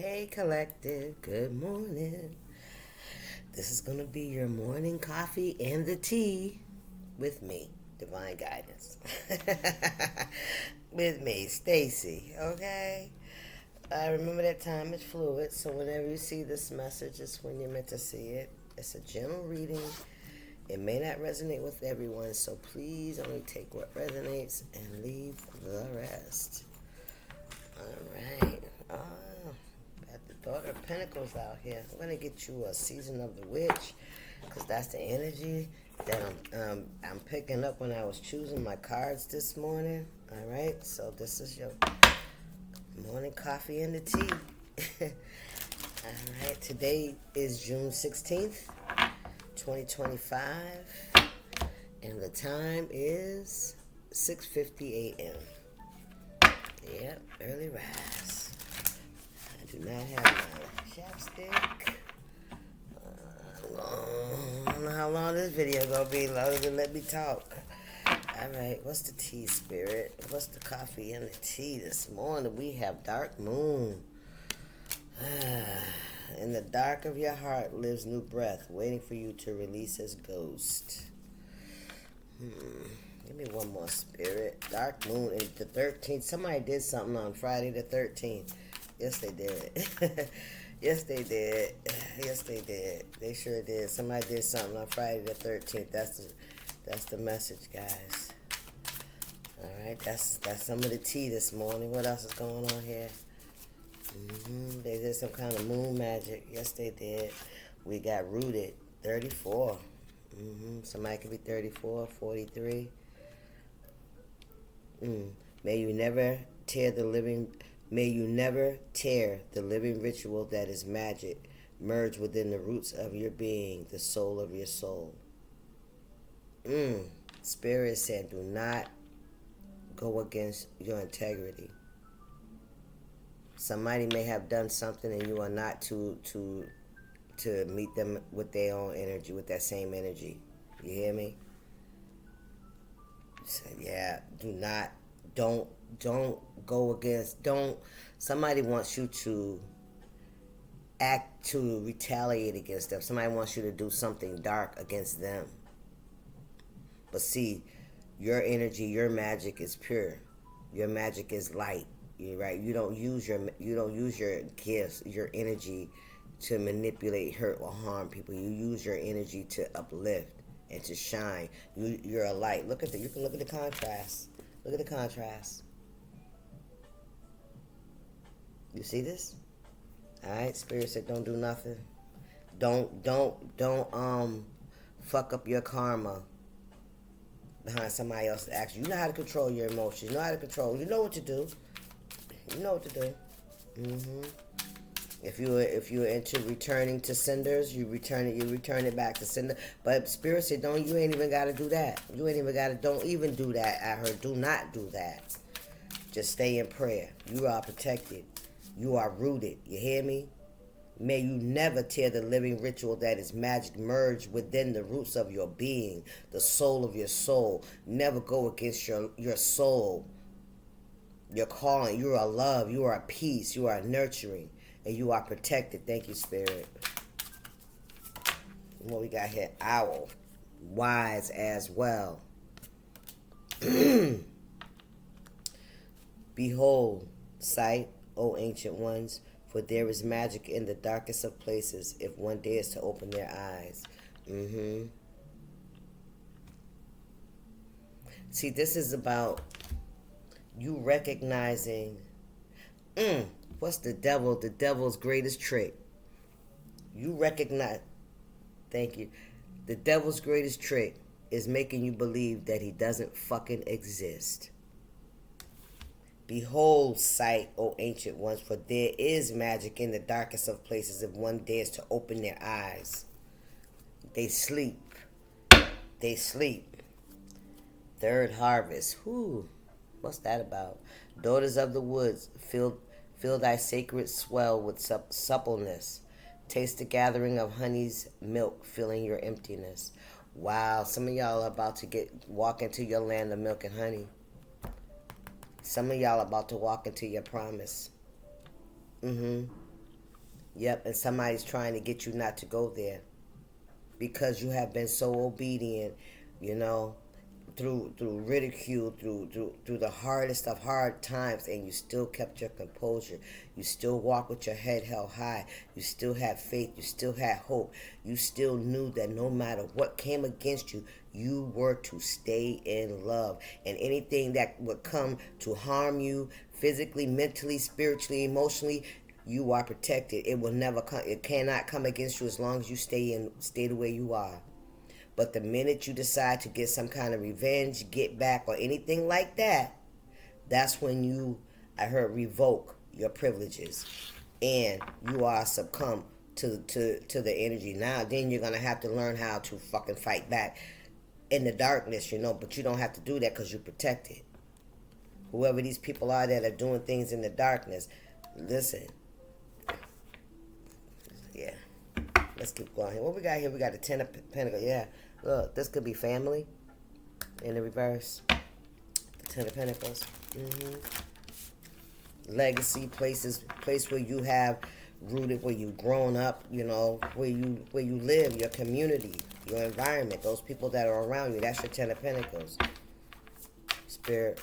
Hey collective, good morning. This is going to be your morning coffee and the tea with me, Divine Guidance. With me, Stacy, okay? I remember that time is fluid, so whenever you see this message, it's when you're meant to see it. It's a general reading. It may not resonate with everyone, so please only take what resonates and leave the rest. All right. Got the Daughter of Pentacles out here. I'm going to get you a Season of the Witch, because that's the energy that I'm picking up when I was choosing my cards this morning. All right. So this is your morning coffee and the tea. All right. Today is June 16th, 2025. And the time is 6:50 a.m. Yep, early rise. I do not have my chapstick. I don't know how long this video gonna be. Longer than let me talk. Alright, what's the tea, spirit? What's the coffee and the tea this morning? We have dark moon. In the dark of your heart lives new breath, waiting for you to release his ghost. Give me one more, spirit. Dark moon is the 13th. Somebody did something on Friday the 13th. Yes, they did. Yes, they did. Yes, they did. They sure did. Somebody did something on Friday the 13th. That's the message, guys. All right, that's some of the tea this morning. What else is going on here? They did some kind of moon magic. Yes, they did. We got rooted. 34. Somebody could be 34, 43. May you never tear the living ritual that is magic. Merge within the roots of your being, the soul of your soul. Spirit said, do not go against your integrity. Somebody may have done something and you are not to meet them with their own energy, with that same energy. You hear me? So, yeah, don't go against, somebody wants you to retaliate against them. Somebody wants you to do something dark against them. But see, your energy, your magic is pure. Your magic is light. You're right. You don't use your gifts, your energy to manipulate, hurt, or harm people. You use your energy to uplift and to shine. You're a light. You can look at the contrast. Look at the contrast. You see this? All right. Spirit said, don't do nothing. Don't fuck up your karma behind somebody else's action. You know how to control your emotions. You know how to control. You know what to do. You know what to do. If you're into returning to senders, you return it back to sender. But Spirit said, you ain't even gotta do that. Don't even do that. I heard, do not do that. Just stay in prayer. You are protected. You are rooted. You hear me? May you never tear the living ritual that is magic. Merge within the roots of your being, the soul of your soul. Never go against your soul. Your calling. You are love. You are peace. You are nurturing. And you are protected. Thank you, Spirit. What we got here? Owl. Wise as well. Behold, sight, O ancient ones, for there is magic in the darkest of places if one dares to open their eyes. See, this is about you recognizing, what's the devil's greatest trick? You recognize, thank you. The devil's greatest trick is making you believe that he doesn't fucking exist. Behold, sight, O ancient ones, for there is magic in the darkest of places if one dares to open their eyes. They sleep. Third harvest. What's that about? Daughters of the woods, fill thy sacred swell with suppleness. Taste the gathering of honey's milk, filling your emptiness. Wow, some of y'all are about to walk into your land of milk and honey. Some of y'all are about to walk into your promise. Yep, and somebody's trying to get you not to go there because you have been so obedient, you know, through ridicule, through the hardest of hard times, and you still kept your composure. You still walked with your head held high. You still had faith. You still had hope. You still knew that no matter what came against you, you were to stay in love. And anything that would come to harm you physically, mentally, spiritually, emotionally, you are protected. It will never come. It cannot come against you as long as you stay the way you are. But the minute you decide to get some kind of revenge, get back, or anything like that, that's when I heard, revoke your privileges, and you are succumb to the energy. Now, then you're gonna have to learn how to fucking fight back in the darkness, But you don't have to do that because you're protected. Whoever these people are that are doing things in the darkness, listen. Yeah. Let's keep going here. What we got here? We got the Ten of Pentacles. Yeah. Look, this could be family in the reverse. The Ten of Pentacles. Legacy, place where you have rooted, where you've grown up, where you live, your community, your environment, those people that are around you. That's your Ten of Pentacles. Spirit.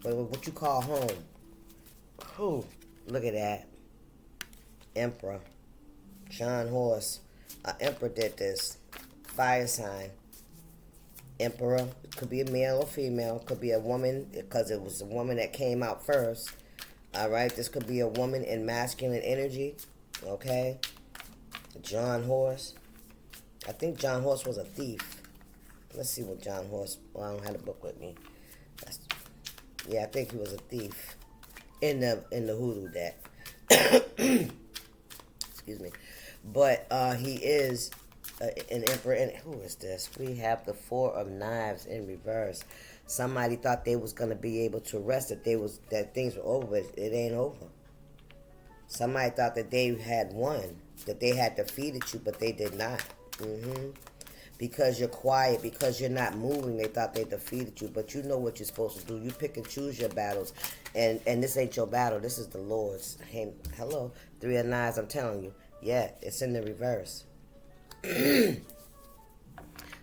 What you call home. Oh, look at that. Emperor. John Horse. Emperor did this. Fire sign. Emperor. It could be a male or female. It could be a woman because it was a woman that came out first. All right. This could be a woman in masculine energy. Okay. John Horse. I think John Horse was a thief. Let's see what John Horse. Well, I don't have the book with me. I think he was a thief in the hoodoo deck. Excuse me. But he is an emperor. And who is this? We have the Four of Knives in reverse. Somebody thought they was gonna be able to rest, that things were over, but it ain't over. Somebody thought that they had won, that they had defeated you, but they did not. Because you're quiet, because you're not moving, they thought they defeated you. But you know what you're supposed to do. You pick and choose your battles. And this ain't your battle. This is the Lord's. Hey, hello. Three of Knives, I'm telling you. Yeah, it's in the reverse.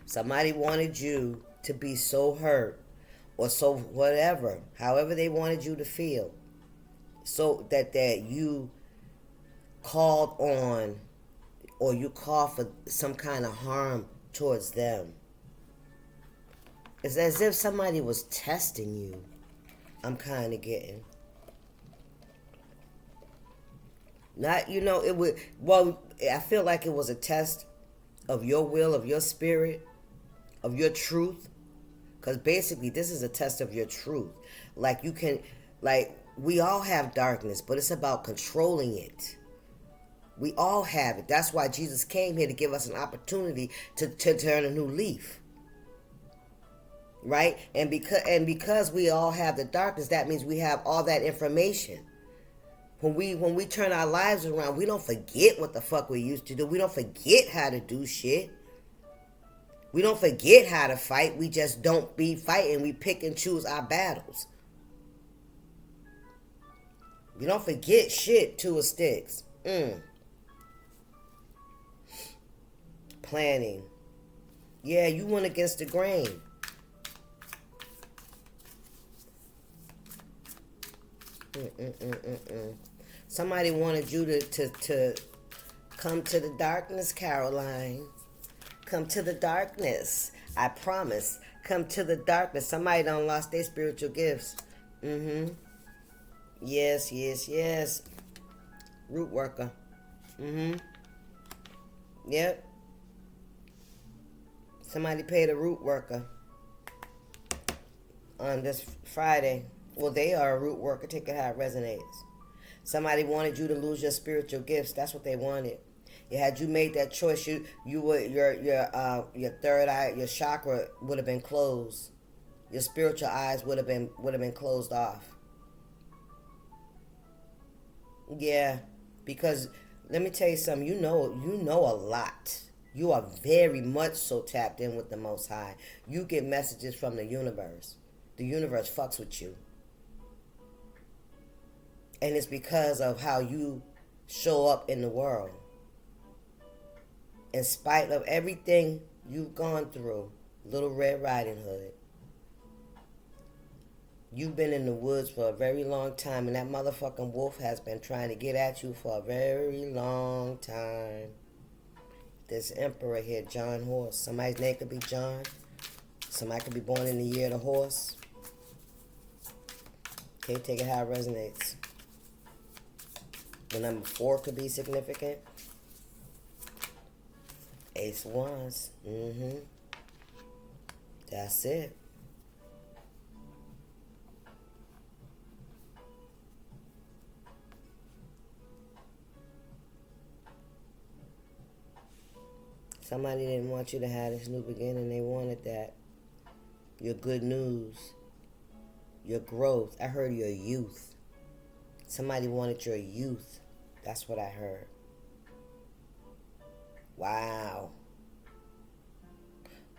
Somebody wanted you to be so hurt or so whatever, however they wanted you to feel, so that you called on or you called for some kind of harm towards them. It's as if somebody was testing you. I'm kind of getting. Not, it would, well, I feel like it was a test of your will, of your spirit, of your truth. Because basically, this is a test of your truth. We all have darkness, but it's about controlling it. We all have it. That's why Jesus came here, to give us an opportunity to turn a new leaf. Right? And because we all have the darkness, that means we have all that information. When we turn our lives around, we don't forget what the fuck we used to do. We don't forget how to do shit. We don't forget how to fight. We just don't be fighting. We pick and choose our battles. We don't forget shit. Two of Sticks. Planning. Yeah, you went against the grain. Somebody wanted you to come to the darkness, Caroline. Come to the darkness. I promise. Come to the darkness. Somebody done lost their spiritual gifts. Yes. Root worker. Yep. Somebody paid a root worker on this Friday. Well, they are a root worker. Take it how it resonates. Somebody wanted you to lose your spiritual gifts. That's what they wanted. Had you made that choice, you would your third eye, your chakra would have been closed. Your spiritual eyes would have been closed off. Yeah, because let me tell you something. You know a lot. You are very much so tapped in with the Most High. You get messages from the universe. The universe fucks with you. And it's because of how you show up in the world. In spite of everything you've gone through, Little Red Riding Hood, you've been in the woods for a very long time, and that motherfucking wolf has been trying to get at you for a very long time. This emperor here, John Horse. Somebody's name could be John. Somebody could be born in the year of the horse. Okay, take it how it resonates. The number 4 could be significant. Ace of Wands. That's it. Somebody didn't want you to have this new beginning. They wanted that. Your good news. Your growth. I heard your youth. Somebody wanted your youth. That's what I heard. Wow.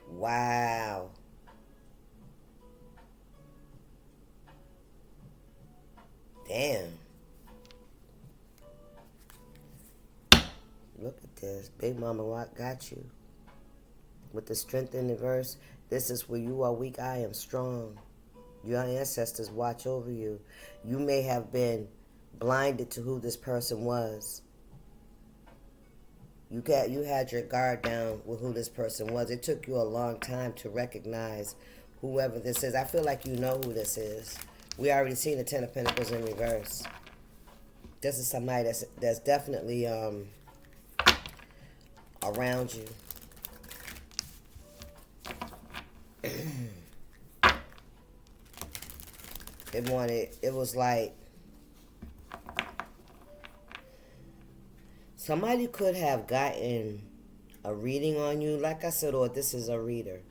Wow. Damn. Look at this. Big Mama Rock got you. With the strength in the verse, this is where you are weak, I am strong. Your ancestors watch over you. You may have been blinded to who this person was. You had your guard down with who this person was. It took you a long time to recognize whoever this is. I feel like you know who this is. We already seen the 10 of Pentacles in reverse. This is somebody that's definitely around you. It was like somebody could have gotten a reading on you. Like I said, or this is a reader.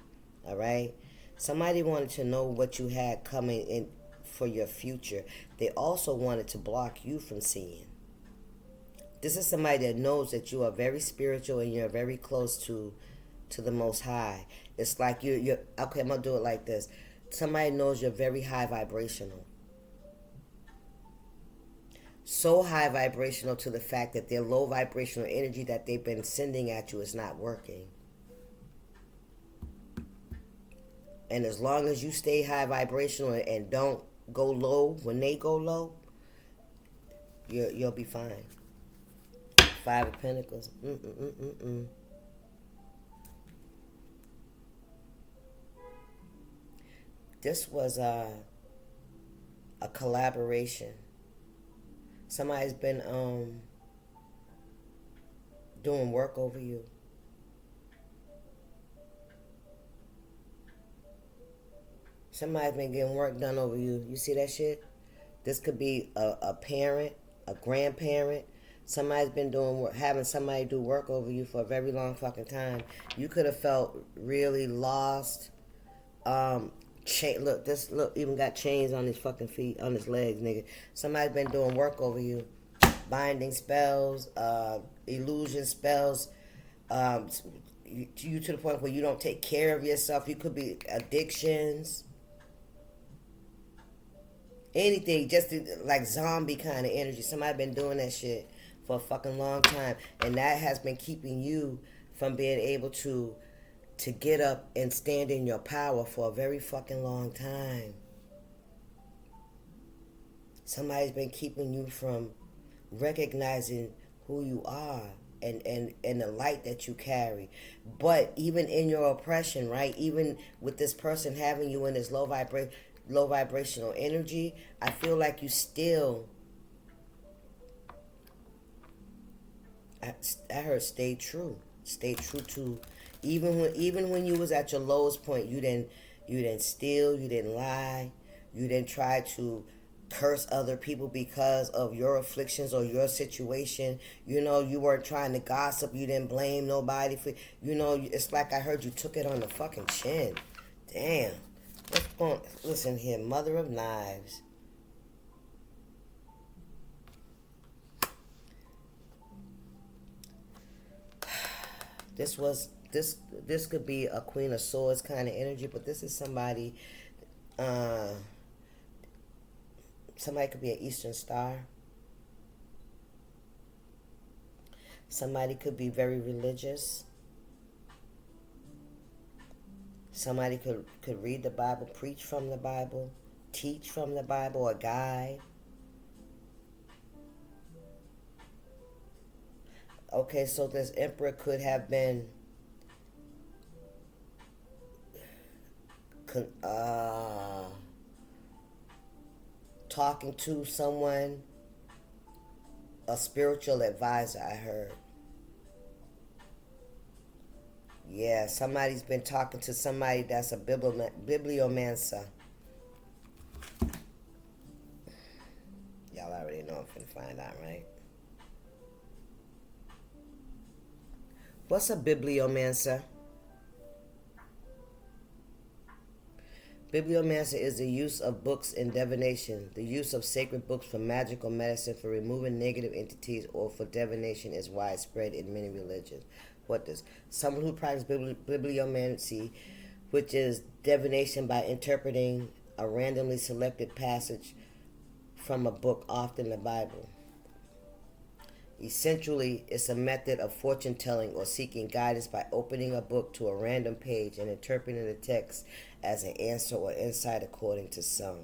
All right? Somebody wanted to know what you had coming in for your future. They also wanted to block you from seeing. This is somebody that knows that you are very spiritual and you're very close to the Most High. It's like you're okay, I'm going to do it like this. Somebody knows you're very high vibrational. So high vibrational to the fact that their low vibrational energy that they've been sending at you is not working. And as long as you stay high vibrational and don't go low when they go low, you'll be fine. 5 of Pentacles. This was a collaboration. Somebody's been doing work over you. Somebody's been getting work done over you. You see that shit? This could be a parent, a grandparent. Somebody's been doing work, having somebody do work over you for a very long fucking time. You could have felt really lost. Look, even got chains on his fucking feet, on his legs, nigga. Somebody's been doing work over you. Binding spells, illusion spells, you to the point where you don't take care of yourself. You could be addictions. Anything, just like zombie kind of energy. Somebody been doing that shit for a fucking long time. And that has been keeping you from being able to get up and stand in your power for a very fucking long time. Somebody's been keeping you from recognizing who you are and the light that you carry. But even in your oppression, right? Even with this person having you in this low vibrational energy, I feel like you still, I heard stay true to, even when you was at your lowest point, you didn't steal, you didn't lie, you didn't try to curse other people because of your afflictions or your situation. You know, you weren't trying to gossip, you didn't blame nobody for, you know, it's like I heard you took it on the fucking chin. Damn. What's going, listen here, Mother of Knives. This could be a Queen of Swords kind of energy, but this is somebody somebody could be an Eastern Star. Somebody could be very religious. Somebody could read the Bible, preach from the Bible, teach from the Bible, or guide. Okay, so this emperor could have been talking to someone, a spiritual advisor, I heard. Yeah, somebody's been talking to somebody that's a bibliomancer. Y'all already know I'm finna find out, right? What's a bibliomancer? Bibliomancer is the use of books in divination. The use of sacred books for magical medicine, for removing negative entities, or for divination is widespread in many religions. What does someone who practices bibliomancy, which is divination by interpreting a randomly selected passage from a book, often the Bible. Essentially, it's a method of fortune telling or seeking guidance by opening a book to a random page and interpreting the text as an answer or insight according to some.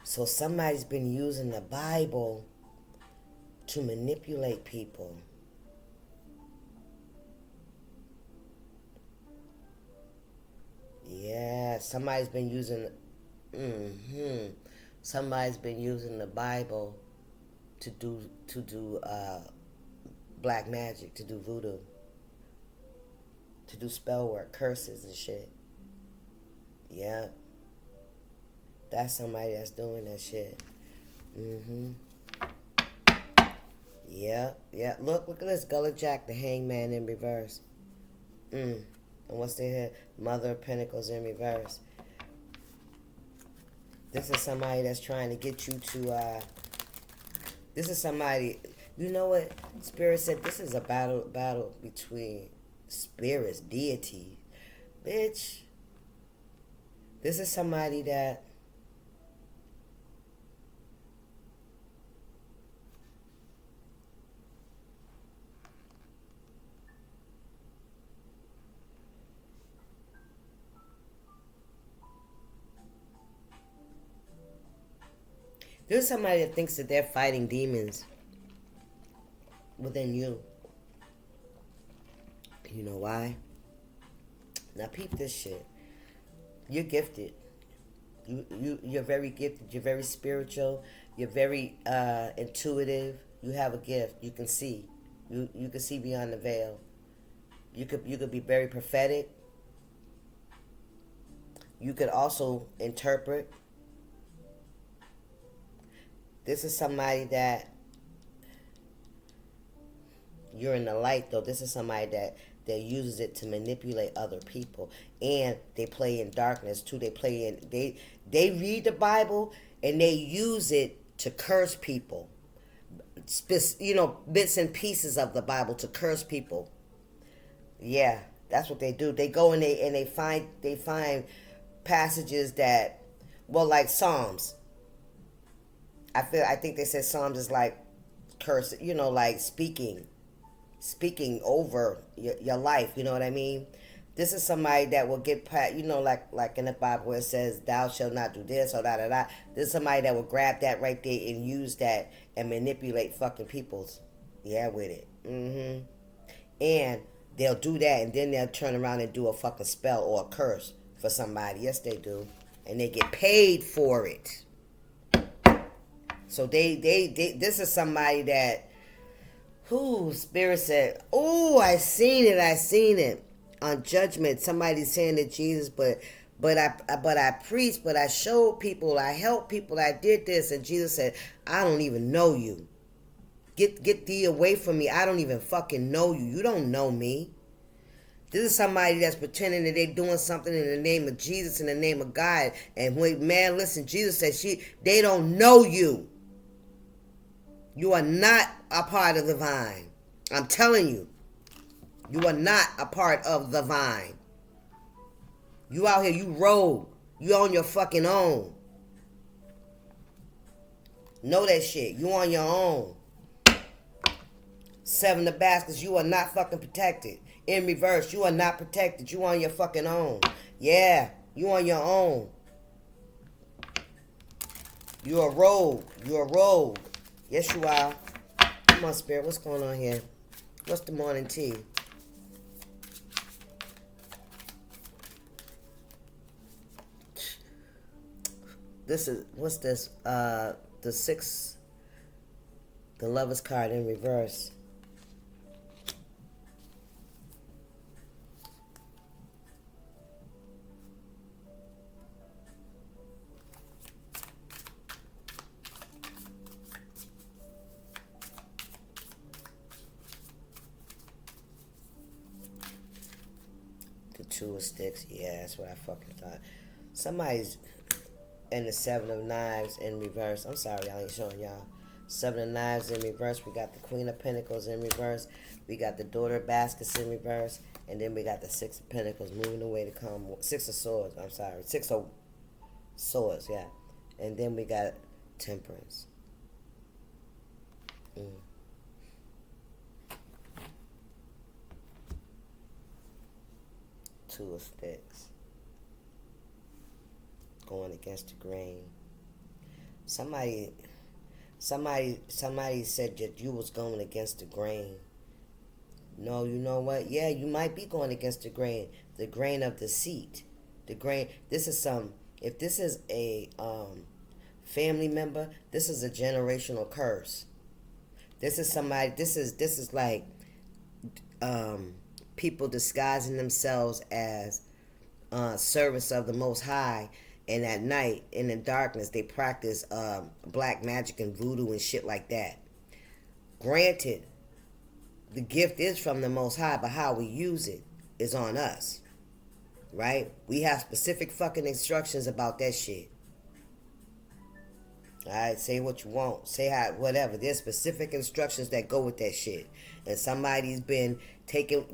So somebody's been using the Bible to manipulate people. Yeah, somebody's been using somebody's been using the Bible to do black magic, to do voodoo, to do spell work, curses and shit. Yeah. That's somebody that's doing that shit. Yeah. Look at this. Gullah Jack, the hangman in reverse. And what's their head? Mother of Pentacles in reverse. This is somebody that's trying to get you to, this is somebody, you know what? Spirit said this is a battle between spirits, deities. Bitch. This is somebody that there's somebody that thinks that they're fighting demons within you. You know why? Now peep this shit. You're gifted. You're very gifted. You're very spiritual. You're very intuitive. You have a gift. You can see. You can see beyond the veil. You could be very prophetic. You could also interpret. This is somebody that you're in the light, though. This is somebody that uses it to manipulate other people, and they play in darkness too. They read the Bible and they use it to curse people. You know, bits and pieces of the Bible to curse people. Yeah, that's what they do. They go and they find passages that, well, like Psalms. I think they said Psalms is like curse, you know, like speaking over your life, you know what I mean? This is somebody that will get, you know, like in the Bible where it says, thou shalt not do this or da-da-da. This is somebody that will grab that right there and use that and manipulate fucking people's, with it. And they'll do that, and then they'll turn around and do a fucking spell or a curse for somebody. Yes, they do. And they get paid for it. So they this is somebody that, Spirit said, I seen it on Judgment. Somebody's saying that Jesus, but I preached, but I showed people, I helped people, I did this, and Jesus said, I don't even know you. Get thee away from me. I don't even fucking know you. You don't know me. This is somebody that's pretending that they're doing something in the name of Jesus, in the name of God. And man, listen, Jesus said they don't know you. You are not a part of the vine. I'm telling you. You are not a part of the vine. You out here, you rogue. You on your fucking own. Know that shit. You on your own. Seven of baskets, you are not fucking protected. In reverse, you are not protected. You on your fucking own. Yeah, you on your own. You're a rogue. You're a rogue. Yes, you are. Come on, Spirit. What's going on here? What's the morning tea? This is, what's this? The six, the Lover's card in reverse. The Two of Sticks. Yeah, that's what I fucking thought. Somebody's in the Seven of Knives in reverse. I'm sorry, I ain't showing y'all. Seven of Knives in reverse. We got the Queen of Pentacles in reverse. We got the Daughter of Baskets in reverse. And then we got the Six of Pentacles moving away to come. Six of Swords. I'm sorry. Six of Swords, yeah. And then we got Temperance. Two of Sticks. Going against the grain. Somebody said that you was going against the grain. No, you know what? Yeah, you might be going against the grain of deceit. The grain. This is if this is a family member, this is a generational curse. This is somebody. This is like people disguising themselves as servants of the Most High. And at night, in the darkness, they practice black magic and voodoo and shit like that. Granted, the gift is from the Most High, but how we use it is on us. Right? We have specific fucking instructions about that shit. Alright, say what you want. Say how, whatever. There's specific instructions that go with that shit. And somebody's been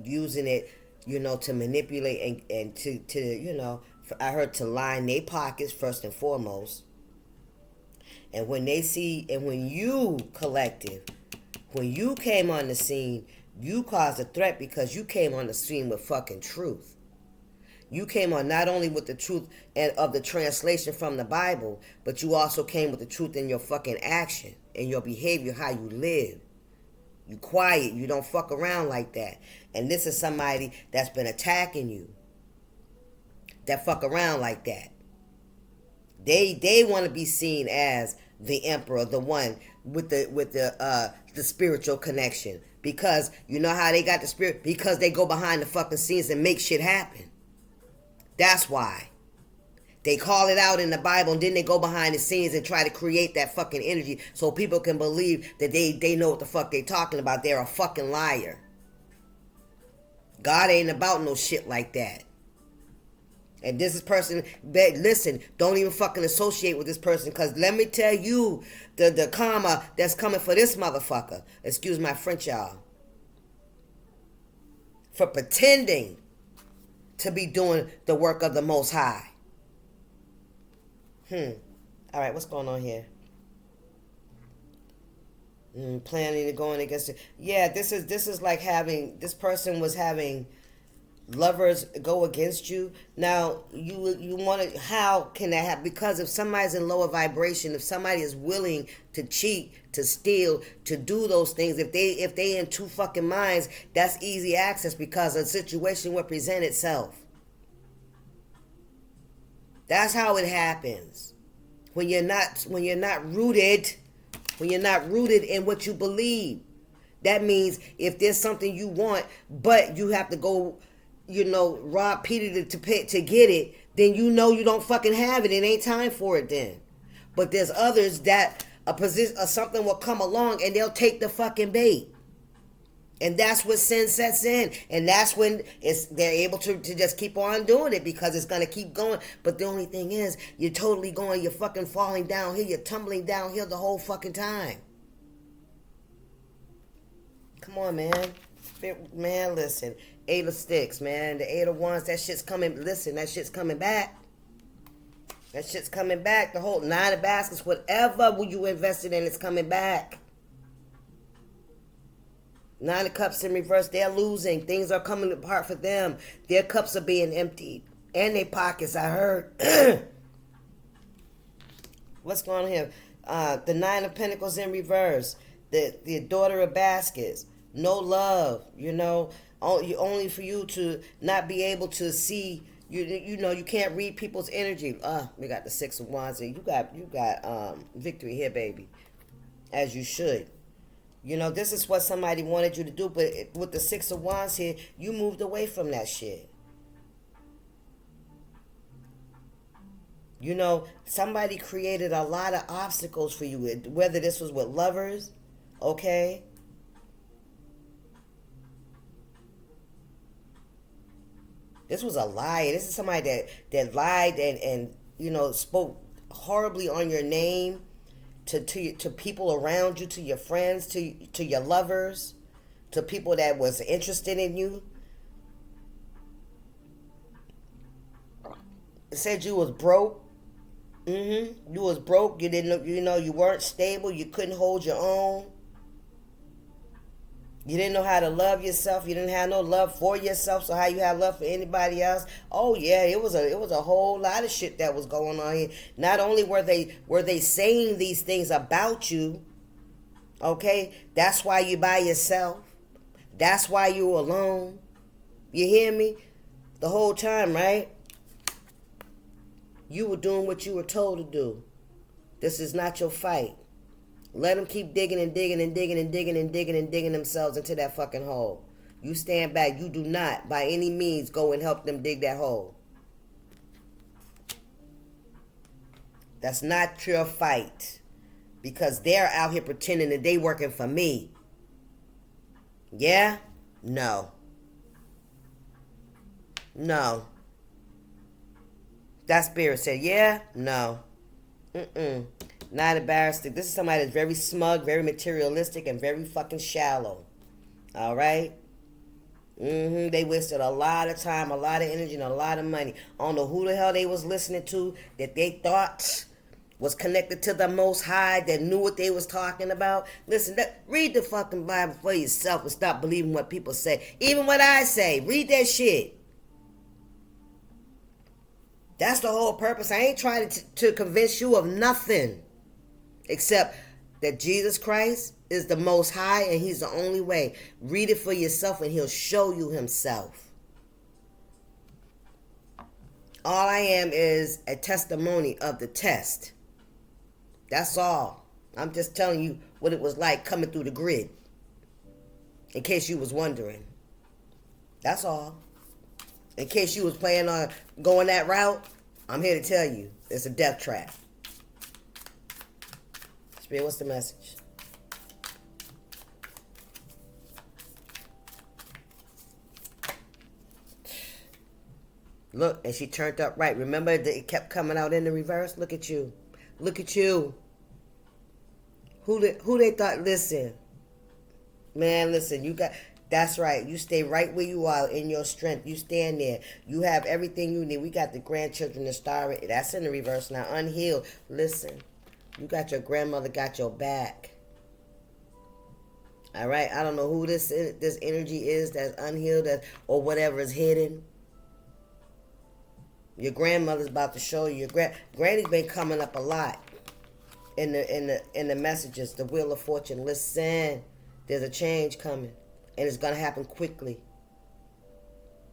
using it, to manipulate and to I heard to line their pockets first and foremost. And when they see, and when you, collective, when you came on the scene, you caused a threat because you came on the scene with fucking truth. You came on not only with the truth and of the translation from the Bible, but you also came with the truth in your fucking action, in your behavior, how you live. You quiet, you don't fuck around like that. And this is somebody that's been attacking you, that fuck around like that. They want to be seen as the emperor, the one with the spiritual connection. Because you know how they got the spirit? Because they go behind the fucking scenes and make shit happen. That's why. They call it out in the Bible and then they go behind the scenes and try to create that fucking energy so people can believe that they know what the fuck they talking about. They're a fucking liar. God ain't about no shit like that. And this is person that, listen, don't even fucking associate with this person, because let me tell you the karma that's coming for this motherfucker. Excuse my French, y'all. For pretending to be doing the work of the Most High. All right, what's going on here? Planning to going against it. Yeah, this is like this person was having lovers go against you. Now you want to, how can that happen? Because if somebody's in lower vibration, if somebody is willing to cheat, to steal, to do those things, if they in two fucking minds, that's easy access because a situation will present itself. That's how it happens. When you're not rooted in what you believe. That means if there's something you want, but you have to go, rob Peter to get it, then you don't fucking have it. It ain't time for it then. But there's others that a position or something will come along and they'll take the fucking bait. And that's what sin sets in. And that's when they're able to just keep on doing it because it's going to keep going. But the only thing is, you're fucking falling downhill. You're tumbling downhill the whole fucking time. Come on, man. Man, listen. 8 of Sticks, man. The 8 of Wands, that shit's coming. Listen, that shit's coming back. That shit's coming back. The whole 9 of Baskets, whatever you invested in, it's coming back. Nine of Cups in reverse. They're losing. Things are coming apart for them. Their cups are being emptied. And their pockets, I heard. What's going on here? The Nine of Pentacles in reverse. The Daughter of Baskets. No love, only for you to not be able to see. You can't read people's energy. We got the Six of Wands here. You got victory here, baby, as you should. This is what somebody wanted you to do, but with the Six of Wands here, you moved away from that shit. Somebody created a lot of obstacles for you, whether this was with lovers, okay? This was a lie. This is somebody that lied and spoke horribly on your name to people around you, to your friends, to your lovers, to people that was interested in you. It said you was broke. You was broke. You didn't, you weren't stable. You couldn't hold your own. You didn't know how to love yourself. You didn't have no love for yourself. So how you have love for anybody else? Oh yeah, it was a whole lot of shit that was going on here. Not only were they saying these things about you, okay? That's why you by yourself. That's why you alone. You hear me? The whole time, right? You were doing what you were told to do. This is not your fight. Let them keep digging and digging and digging and digging and digging and digging themselves into that fucking hole. You stand back. You do not, by any means, go and help them dig that hole. That's not your fight. Because they're out here pretending that they working for me. Yeah? No. No. That spirit said, yeah? No. Not embarrassed. This is somebody that's very smug, very materialistic, and very fucking shallow. All right? They wasted a lot of time, a lot of energy, and a lot of money. I don't know who the hell they was listening to that they thought was connected to the Most High, that knew what they was talking about. Listen, read the fucking Bible for yourself and stop believing what people say. Even what I say. Read that shit. That's the whole purpose. I ain't trying to convince you of nothing except that Jesus Christ is the Most High and He's the only way. Read it for yourself and He'll show you Himself. All I am is a testimony of the test. That's all. I'm just telling you what it was like coming through the grid. In case you was wondering. That's all. In case you was planning on going that route, I'm here to tell you, it's a death trap. Spirit, what's the message? Look, and she turned up right. Remember that it kept coming out in the reverse? Look at you. Look at you. Who they thought, listen. Man, listen, you got... That's right. You stay right where you are in your strength. You stand there. You have everything you need. We got the grandchildren to star. That's in the reverse now. Unhealed. Listen. You got your grandmother got your back. All right. I don't know who this energy is that's unhealed or whatever is hidden. Your grandmother's about to show you. Your granny's been coming up a lot in the messages. The Wheel of Fortune. Listen. There's a change coming. And it's going to happen quickly.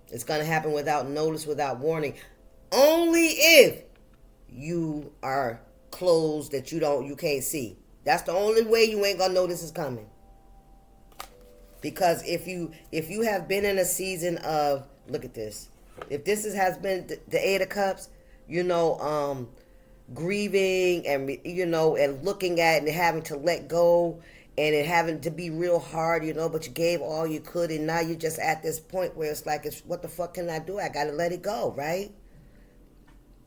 It's going to happen without notice, without warning. Only if you are closed that you can't see. That's the only way you ain't going to know this is coming. Because if you have been in a season of, look at this. If this has been the Eight of Cups, grieving and, and looking at and having to let go, and it having to be real hard, but you gave all you could, and now you're just at this point where it's like, what the fuck can I do? I gotta let it go, right?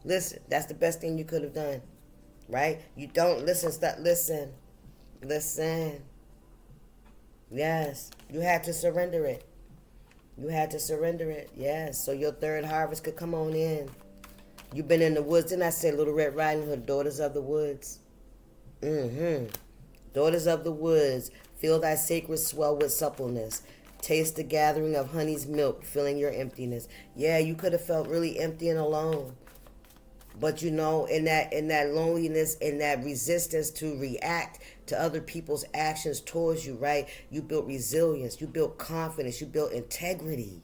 Listen, that's the best thing you could have done, right? You don't listen, listen. Yes, you had to surrender it. Yes, so your third harvest could come on in. You've been in the woods, and I said Little Red Riding Hood, Daughters of the Woods. Daughters of the woods, feel thy sacred swell with suppleness. Taste the gathering of honey's milk, filling your emptiness. Yeah, you could have felt really empty and alone. But you know, in that loneliness, in that resistance to react to other people's actions towards you, right? You built resilience, you built confidence, you built integrity.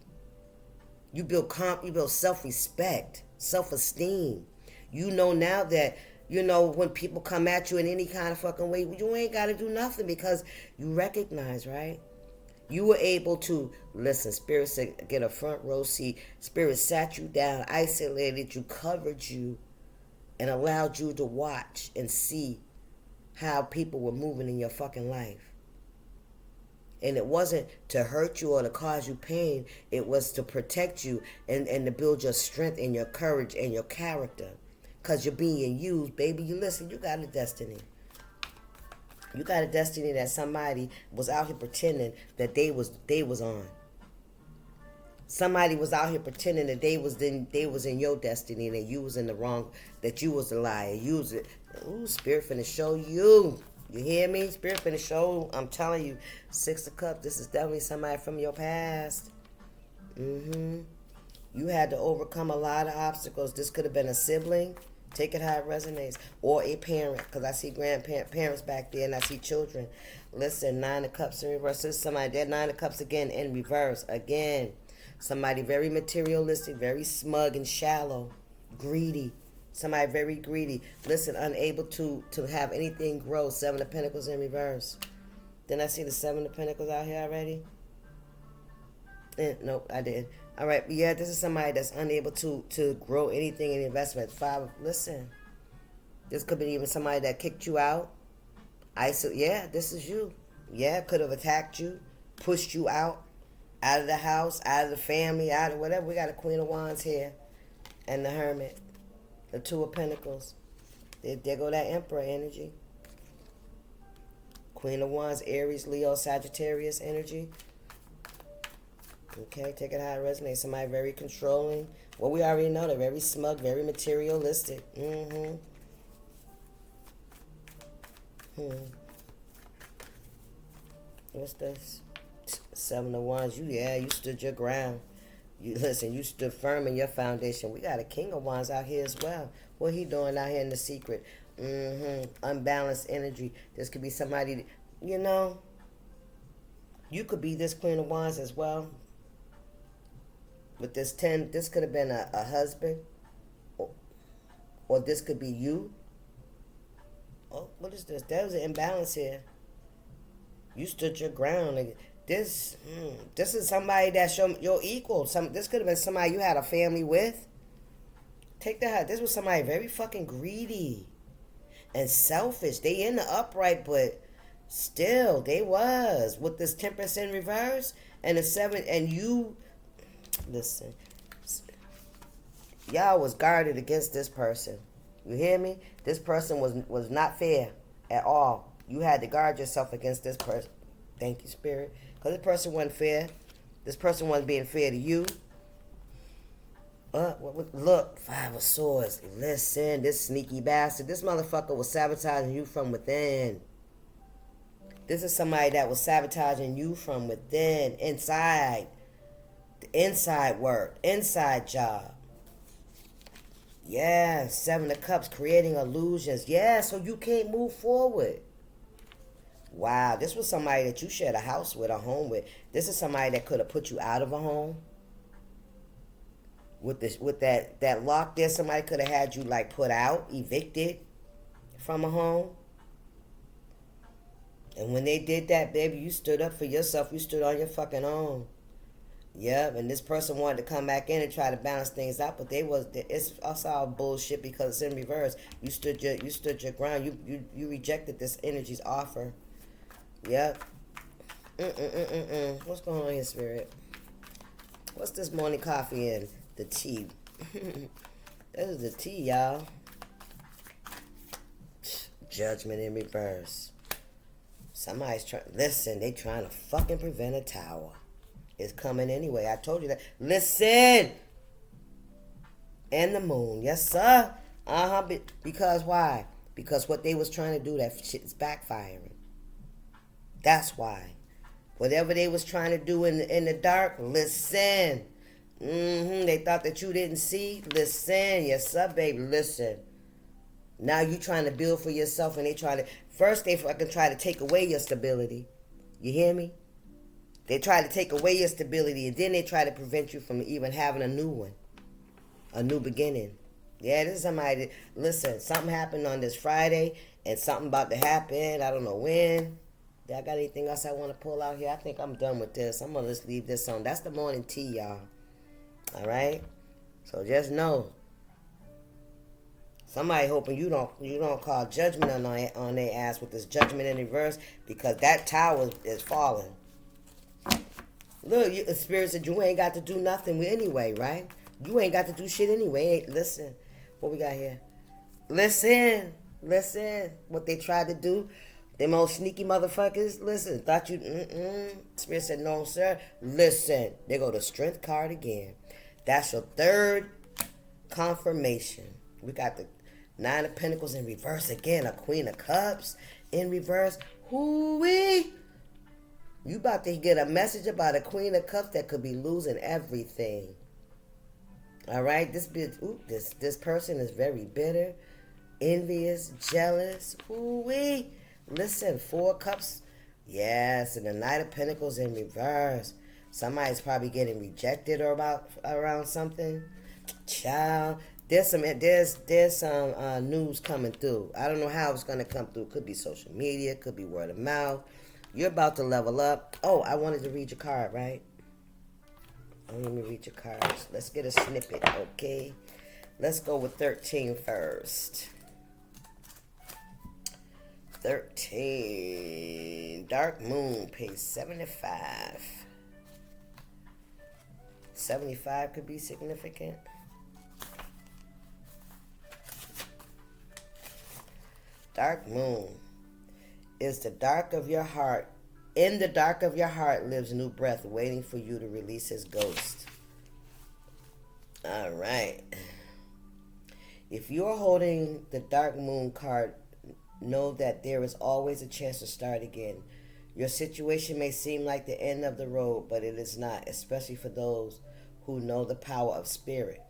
You build self-respect, self-esteem. You know now that, when people come at you in any kind of fucking way, you ain't got to do nothing because you recognize, right? You were able to, listen, Spirit said, get a front row seat. Spirit sat you down, isolated you, covered you, and allowed you to watch and see how people were moving in your fucking life. And it wasn't to hurt you or to cause you pain. It was to protect you and to build your strength and your courage and your character. Because you're being used, baby. You listen, you got a destiny. You got a destiny that somebody was out here pretending that they was on. Somebody was out here pretending that they was in your destiny and that you was in the wrong, that you was a liar. Spirit finna show you. You hear me? Spirit finna show. I'm telling you, 6 of Cups. This is definitely somebody from your past. You had to overcome a lot of obstacles. This could have been a sibling. Take it how it resonates. Or a parent. Because I see grandparents back there and I see children. Listen, 9 of Cups in reverse. This is somebody that 9 of Cups again in reverse. Again. Somebody very materialistic, very smug and shallow. Greedy. Somebody very greedy. Listen, unable to have anything grow. 7 of Pentacles in reverse. Didn't I see the 7 of Pentacles out here already? Nope, I didn't. All right, yeah, this is somebody that's unable to grow anything in investment. 5, listen. This could be even somebody that kicked you out. Yeah, this is you. Yeah, could have attacked you, pushed you out of the house, out of the family, out of whatever. We got a Queen of Wands here and the Hermit. The 2 of Pentacles. There go that Emperor energy. Queen of Wands, Aries, Leo, Sagittarius energy. Okay, take it how it resonates. Somebody very controlling. Well, we already know they're very smug, very materialistic. What's this? 7 of Wands. You stood your ground. You stood firm in your foundation. We got a King of Wands out here as well. What he doing out here in the secret? Unbalanced energy. This could be somebody, you could be this Queen of Wands as well. With this 10, this could have been a husband. Or this could be you. Oh, what is this? There was an imbalance here. You stood your ground. This is somebody that's your equal. This could have been somebody you had a family with. Take that. This was somebody very fucking greedy and selfish. They in the upright, but still they was with this Temperance in reverse and the 7. And you listen. Y'all was guarded against this person. You hear me? This person was not fair at all. You had to guard yourself against this person. Thank you, Spirit. Because this person wasn't fair. This person wasn't being fair to you. Look, 5 of Swords. Listen, this sneaky bastard. This motherfucker was sabotaging you from within. This is somebody that was sabotaging you from within, inside. The inside work, inside job. Yeah, 7 of Cups, creating illusions. Yeah, so you can't move forward. Wow, this was somebody that you shared a house with, a home with. This is somebody that could have put you out of a home. With that lock there, somebody could have had you like put out, evicted from a home. And when they did that, baby, you stood up for yourself. You stood on your fucking own. Yep, and this person wanted to come back in and try to balance things out, but it's all bullshit because it's in reverse. You stood your ground. You rejected this energy's offer. Yep. What's going on here, Spirit? What's this morning coffee in? The tea. This is the tea, y'all. Judgment in reverse. Somebody's trying. Listen, they trying to fucking prevent a tower. It's coming anyway. I told you that. Listen. And the moon. Yes, sir. Because why? Because what they was trying to do, that shit is backfiring. That's why. Whatever they was trying to do in the dark, listen. They thought that you didn't see. Listen, yes sir, baby. Listen. Now you trying to build for yourself, and they trying to first they fucking try to take away your stability. You hear me? They try to take away your stability, and then they try to prevent you from even having a new one, a new beginning. Yeah, this is somebody that, listen, something happened on this Friday, and something about to happen. I don't know when. Do I got anything else I want to pull out here? I think I'm done with this. I'm going to just leave this on. That's the morning tea, y'all. All right? So just know, somebody hoping you don't call judgment on their ass with this judgment in reverse, because that tower is falling. Look, the spirit said you ain't got to do nothing anyway, right? You ain't got to do shit anyway. Listen, what we got here? Listen. What they tried to do, them old sneaky motherfuckers. Listen, thought you. Spirit said no, sir. Listen, they go the strength card again. That's your third confirmation. We got the Nine of Pentacles in reverse again. A Queen of Cups in reverse. Hoo-wee. You about to get a message about a Queen of Cups that could be losing everything. All right, this person is very bitter, envious, jealous. Ooh-wee. Listen, Four Cups. Yes, and the Knight of Pentacles in reverse. Somebody's probably getting rejected or around something. Child, there's some news coming through. I don't know how it's gonna come through. Could be social media, could be word of mouth. You're about to level up. Oh, I wanted to read your card, right? Let me read your cards. Let's get a snippet, okay? Let's go with 13 first. 13. Dark Moon pays 75. 75 could be significant. Dark Moon is the dark of your heart. In the dark of your heart lives new breath waiting for you to release his ghost. All right. If you're holding the Dark Moon card, know that there is always a chance to start again. Your situation may seem like the end of the road, but it is not, especially for those who know the power of spirit.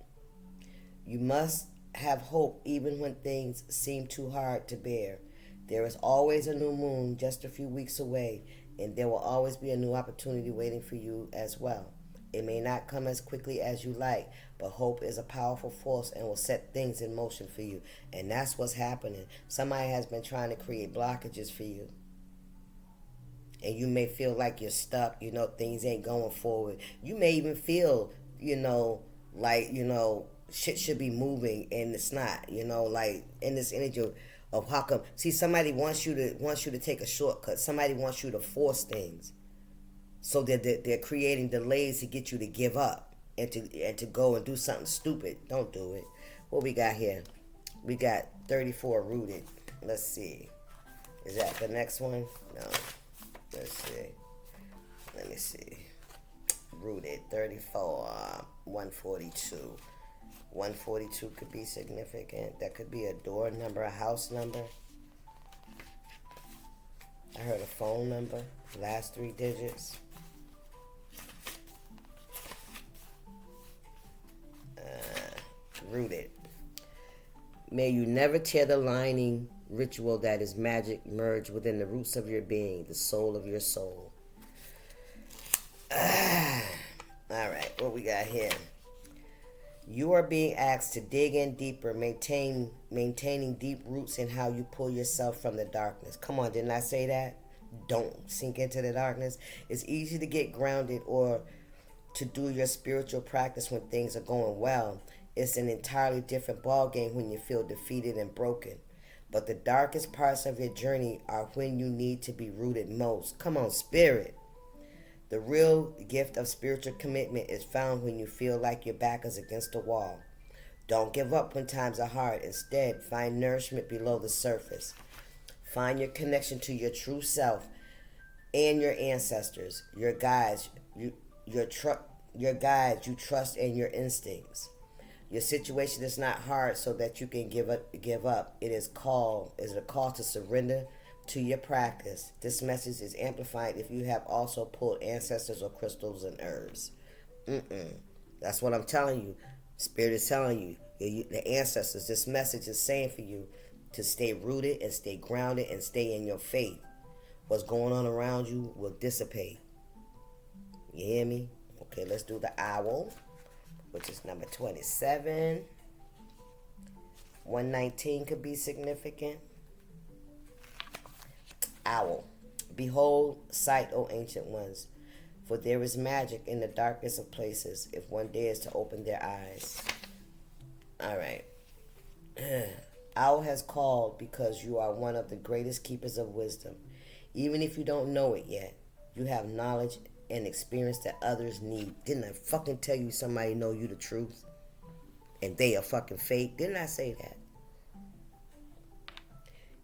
You must have hope even when things seem too hard to bear. There is always a new moon just a few weeks away, and there will always be a new opportunity waiting for you as well. It may not come as quickly as you like, but hope is a powerful force and will set things in motion for you. And that's what's happening. Somebody has been trying to create blockages for you. And you may feel like you're stuck, things ain't going forward. You may even feel, like, shit should be moving and it's not, like in this energy of how come. See, somebody wants you to take a shortcut. Somebody wants you to force things. So they're creating delays to get you to give up and to go and do something stupid. Don't do it. What we got here? We got 34 rooted. Let's see. Is that the next one? No. Let's see. Let me see. Rooted 34, 142. 142 could be significant. That could be a door number, a house number. I heard a phone number, last 3 digits. Rooted. May you never tear the lining ritual that is magic merge within the roots of your being, the soul of your soul. All right, what we got here? You are being asked to dig in deeper, maintaining deep roots in how you pull yourself from the darkness. Come on, didn't I say that? Don't sink into the darkness. It's easy to get grounded or to do your spiritual practice when things are going well. It's an entirely different ballgame when you feel defeated and broken. But the darkest parts of your journey are when you need to be rooted most. Come on, spirit. The real gift of spiritual commitment is found when you feel like your back is against a wall. Don't give up when times are hard. Instead, find nourishment below the surface. Find your connection to your true self and your ancestors, your guides, you trust, and your instincts. Your situation is not hard so that you can give up. It is a call to surrender to your practice. This message is amplified if you have also pulled ancestors or crystals and herbs. That's what I'm telling you. Spirit is telling you, the ancestors, this message is saying for you to stay rooted and stay grounded and stay in your faith. What's going on around you will dissipate. You hear me? Okay, let's do the owl, which is number 27. 119 could be significant. Owl. Behold, sight, O ancient ones, for there is magic in the darkest of places if one dares to open their eyes. All right. Owl has called because you are one of the greatest keepers of wisdom. Even if you don't know it yet, you have knowledge and experience that others need. Didn't I fucking tell you somebody know you the truth? And they are fucking fake? Didn't I say that?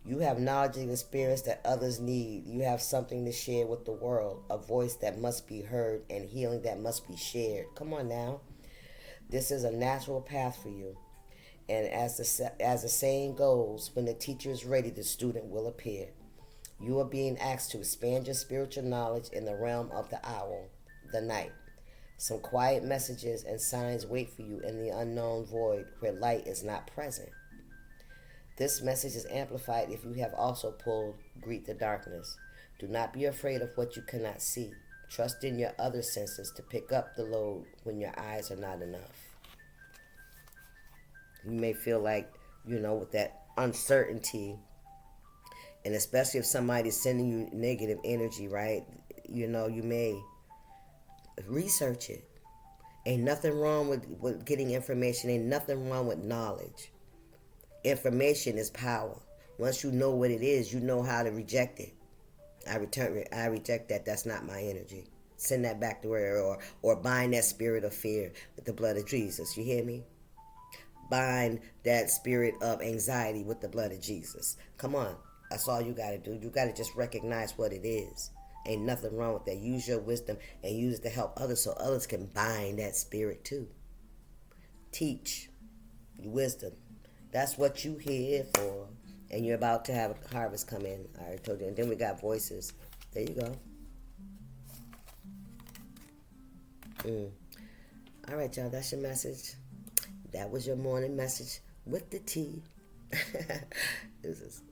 You have knowledge and experience that others need. You have something to share with the world, a voice that must be heard and healing that must be shared. Come on now. This is a natural path for you. And as the saying goes, when the teacher is ready, the student will appear. You are being asked to expand your spiritual knowledge in the realm of the owl, the night. Some quiet messages and signs wait for you in the unknown void where light is not present. This message is amplified if you have also pulled Greet the Darkness. Do not be afraid of what you cannot see. Trust in your other senses to pick up the load when your eyes are not enough. You may feel like, with that uncertainty, and especially if somebody's sending you negative energy, right? You may research it. Ain't nothing wrong with getting information. Ain't nothing wrong with knowledge. Information is power. Once you know what it is, you know how to reject it. I reject that. That's not my energy. Send that back to where, or bind that spirit of fear with the blood of Jesus. You hear me? Bind that spirit of anxiety with the blood of Jesus. Come on. That's all you got to do. You got to just recognize what it is. Ain't nothing wrong with that. Use your wisdom and use it to help others so others can bind that spirit too. Teach wisdom. That's what you here for. And you're about to have a harvest come in. I already told you. And then we got voices. There you go. All right, y'all. That's your message. That was your morning message with the tea. This is